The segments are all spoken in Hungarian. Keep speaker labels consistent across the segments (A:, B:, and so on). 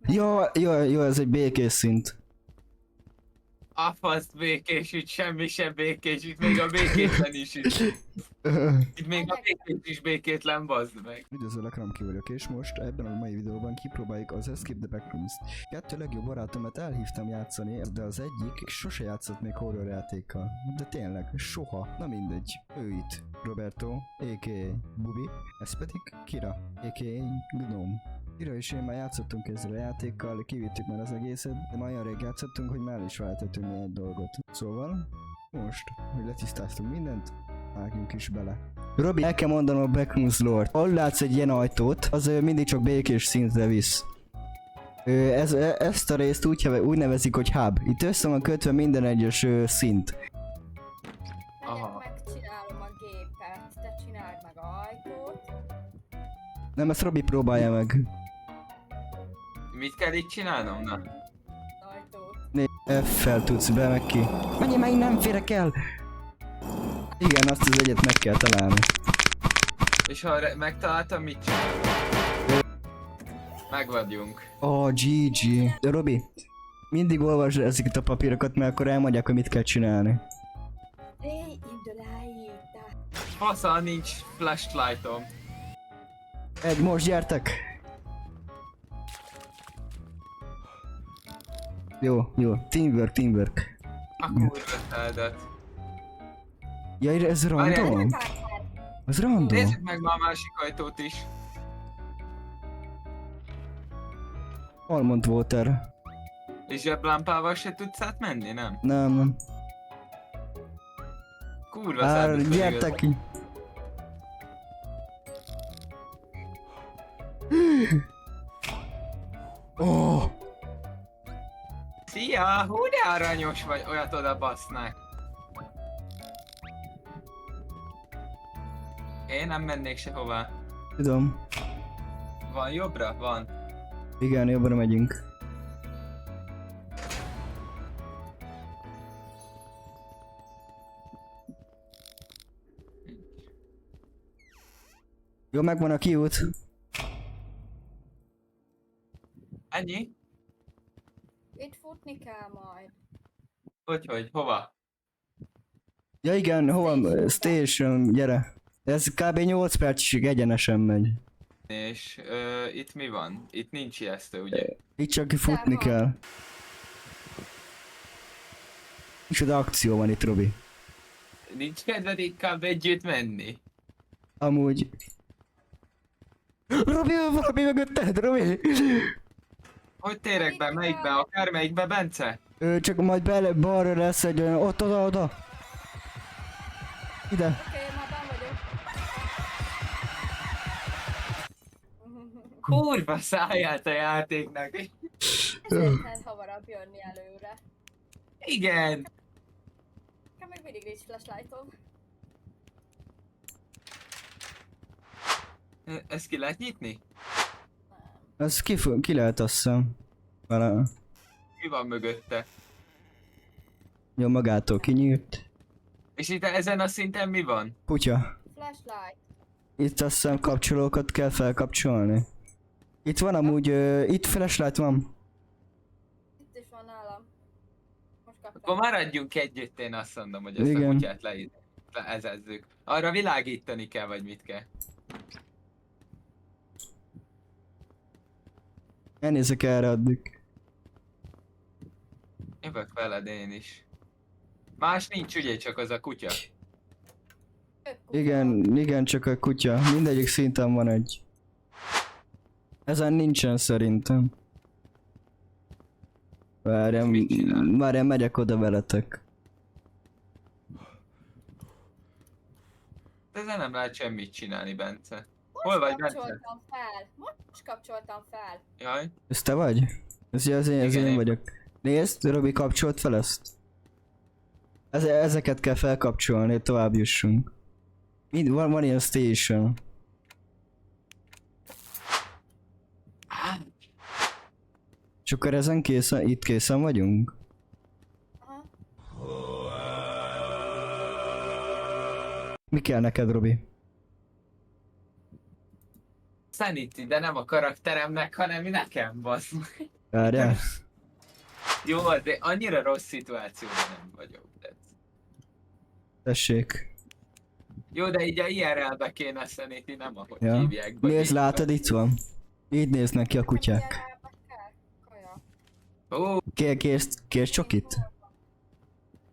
A: Jó, ez egy békés szint.
B: A fasz békés, itt semmi sem békés, itt még a békétlen is. Itt még a békés is békétlen, bazd meg.
A: Üdvözöllek, Ramki vagyok, és most ebben a mai videóban kipróbáljuk az Escape the Backrooms-t. Kettő legjobb barátomat elhívtam játszani, de az egyik sose játszott még horror játékkal. De tényleg, soha. Na mindegy. Ő itt. Roberto, a.k.a. Bubi, ez pedig Kira, a.k.a. Gnome. Kira és én már játszottunk ezzel a játékkal, kivittük már az egészet, de már olyan rég játszottunk, hogy már is váltottunk egy dolgot. Szóval, most, hogy letisztáztunk mindent, vágjunk is bele. Robi, el kell mondanom a Backrooms lore-t. Ahol látsz egy ilyen ajtót, az mindig csak békés szintre visz. Ezt a részt úgy nevezik, hogy hub. Itt össze van kötve minden egyes szint.
B: Aha.
C: Megcsinálom a gépet, te csináld meg a ajtót.
A: Nem, ezt Robi próbálja meg.
B: Mit kell itt csinálnom, na?
C: Ajtót.
A: F-fel tudsz be, meg ki. Menj, meg nem férek el! Igen, azt az egyet meg kell találni.
B: És ha megtaláltam, mit csinálom? Meg vagyunk.
A: Oh, GG. De Robi, mindig olvasd ezeket a papírokat, mert akkor elmondják, hogy mit kell csinálni.
B: Faszal nincs flashlightom.
A: Most gyertek! Jó. Teamwork.
B: A kurva szádat.
A: Ja, ez random? Ez random?
B: Nézzük meg ma a másik ajtót is.
A: Almond water.
B: És zseblámpával se tudsz átmenni, nem?
A: Nem.
B: Kurva szádat.
A: Gyertek ki! Oh!
B: Szia! Hú, de aranyos vagy, olyat oda basznak. Én nem mennék sehová.
A: Tudom.
B: Van jobbra? Van.
A: Igen, jobbra megyünk. Jó, megvan a kiút.
B: Ennyi?
C: Itt futni kell majd.
B: Hogy? Hova?
A: Ja igen, hova? Station, gyere. Ez kb. 8 percig egyenesen megy.
B: És itt mi van? Itt nincs ijesztő, ugye?
A: Itt csak futni
C: van.
A: kell. Micsoda akció van itt, Robi.
B: Nincs kedved inkább együtt menni?
A: Amúgy. Robi, valami mögötted, Robi!
B: Hogy térek be? Melyikbe? Akármelyikbe, Bence?
A: Csak majd balra lesz egy olyan, oda. Ide.
C: Oké, már benn vagyok.
B: Kurva száját a játéknak.
C: Ezért kell hamarabb jönni előre.
B: Igen.
C: Nekem még mindig nincs flashlightom.
B: Ezt ki lehet nyitni?
A: Ez ki lehet, azt hiszem. Vala.
B: Mi van mögötte?
A: Jó, magától kinyílt.
B: És itt ezen a szinten mi van?
A: Kutya.
C: Flashlight.
A: Itt azt hiszem kapcsolókat kell felkapcsolni. Itt van amúgy, itt flashlight van.
C: Itt is van nálam. Most kaptam.
B: Akkor maradjunk együtt, én azt mondom, hogy ezt
A: Igen.
B: a kutyát leezezzük. Arra világítani kell, vagy mit kell?
A: Elnézek erre addig.
B: Jövök veled én is. Más nincs ugye, csak az a kutya.
C: Több kutya van.
A: Igen, csak a kutya. Mindegyik szinten van egy. Ezen nincsen szerintem.
B: Mit csinál?
A: Várjál, megyek oda veletek.
B: Ezzel nem lehet semmit csinálni, Bence.
C: Most
B: Hol vagy, Bence?
C: kapcsoltam fel. Most kapcsoltam fel.
B: Jaj.
A: Ez te vagy? Ez
B: Igen,
A: én
B: én
A: vagyok. Nézd, Robi kapcsolt fel ezt. Ezeket kell felkapcsolni, hogy tovább jussunk. Van ilyen station. És akkor ezen itt készen vagyunk?
C: Aha.
A: Mi kell neked, Robi?
B: Sanity, de nem a karakteremnek, hanem nekem, basz.
A: Várjál.
B: Jó, de annyira rossz szituációban nem vagyok. De...
A: Tessék.
B: Jó, de így a IRL-be kéne szenítni, nem ahogy
A: Ja.
B: hívják.
A: Nézd, látod, itt van. Így néznek ki a
C: Nekem
A: kutyák.
C: ilyenelbe kell kaja.
B: Ó,
A: Kérsz csokit?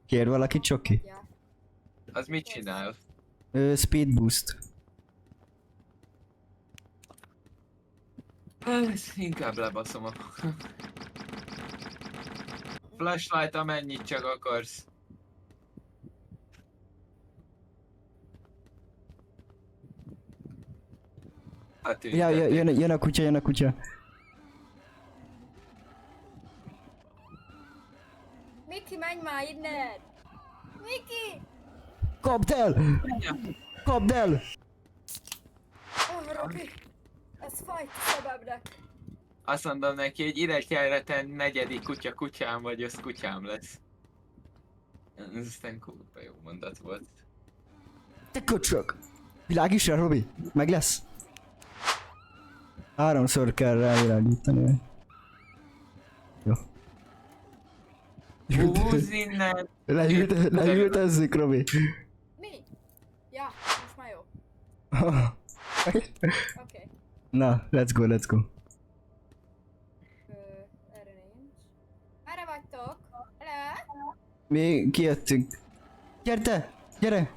A: Kér valaki csoki?
C: Ja.
B: az mit csinál?
A: Speed boost.
B: Inkább lebaszom a... Flashlight, amennyit csak akarsz. Hát
A: Ja, jön a kutya, jön a kutya.
C: Miki, menj már innen! Miki!
A: Kapd el! Kapd el!
C: Robi! Ez fájt a szememnek.
B: Azt mondom neki, hogy ide kell tenni, negyedik kutyám vagy, az kutyám lesz. Ez aztán kurva jó mondat volt.
A: Te köcsög! Világíts rá, Robi! Meg lesz! 3-szor kell rávilágítani. Jó.
B: Húzz innen!
A: Leültezzük, Robi.
C: Mi? Ja, most már jó. Oké.
A: Na, let's go.
C: Erre nincs. Merre vagytok? Hello?
A: Mi kijöttünk. Gyere!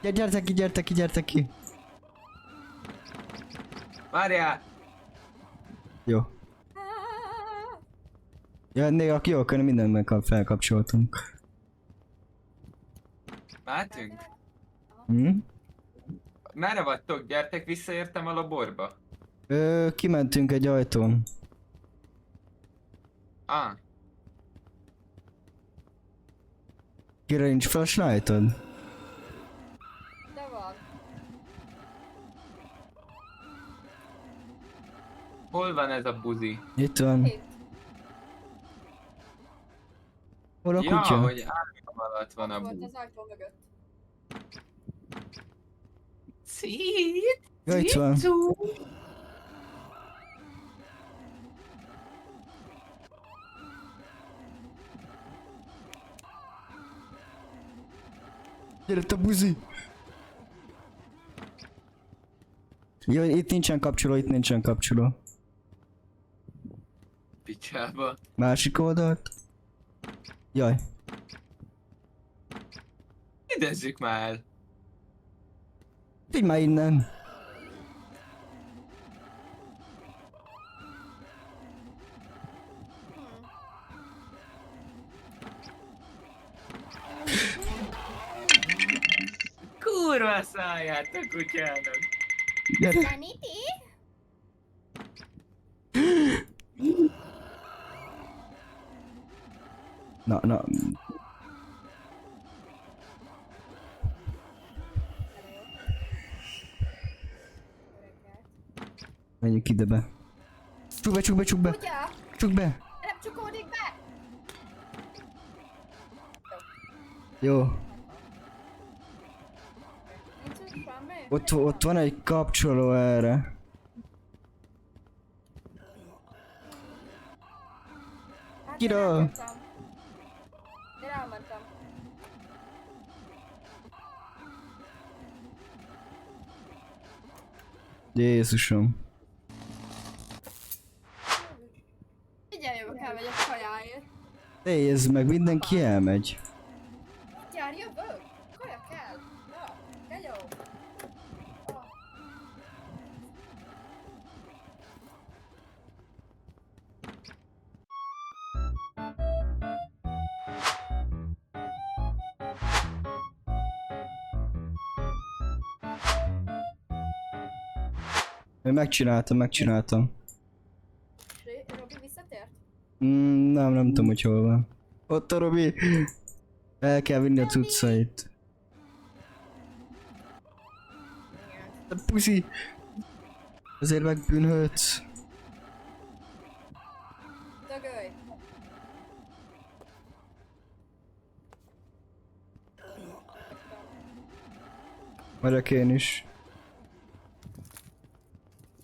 A: Gyertek ki.
B: Várjál!
A: Jó. Ja, aki jó, akkor mindent felkapcsoltunk.
B: Mehetünk?
A: Hm?
B: Merre vagytok? Gyertek, visszaértem a laborba.
A: Kimentünk egy ajtón.
B: Ah,
A: Kire nincs flashlightod?
C: De van.
B: hol van ez a buzi?
A: Itt van.
C: Itt.
A: Hol a
B: Ja,
A: kutya?
B: hogy ágam alatt van a
C: Volt
B: buzi.
C: az ajtó mögött.
B: Szít!
A: Ja, itt van. Gyere a buzi! Jó, itt nincsen kapcsoló.
B: Picsába.
A: Másik oldalt. Jaj.
B: Idezzük már el.
A: Figyelj már innen!
B: Kurva száját a kutyának.
A: Gyere!
C: Sanity?
A: Na. Menjünk ide be. Csuk be!
C: Kutya!
A: Csuk be!
C: Nem csukódik be!
A: Jó.
C: Nincs ott semmi?
A: Ott van egy kapcsoló erre.
C: Hát
A: Kira!
C: Én elmentem.
A: Jézusom.
C: Figyelj, jövök, elmegyek kajáért.
A: Nézd meg, mindenki elmegy.
C: Gyár, jövök! Kaja kell! Na, kenyó! Ah.
A: Megcsináltam.
C: Robi visszatért?
A: Nem tudom, hogy hol van. Ott a Robi. El kell vinni a cuccait.
C: Igen.
A: De puszi. Azért megbűnhődsz.
C: Dögölj!
A: Megyek én is.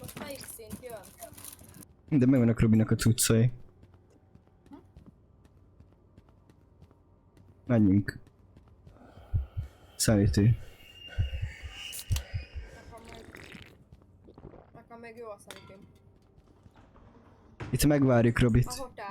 C: Most melyik szint jön?
A: De megvannak Robinak a cuccai. Menjünk. Szállítő.
C: Nekem még jó a szerintem.
A: Itt megvárjuk Robit.
C: A hotel.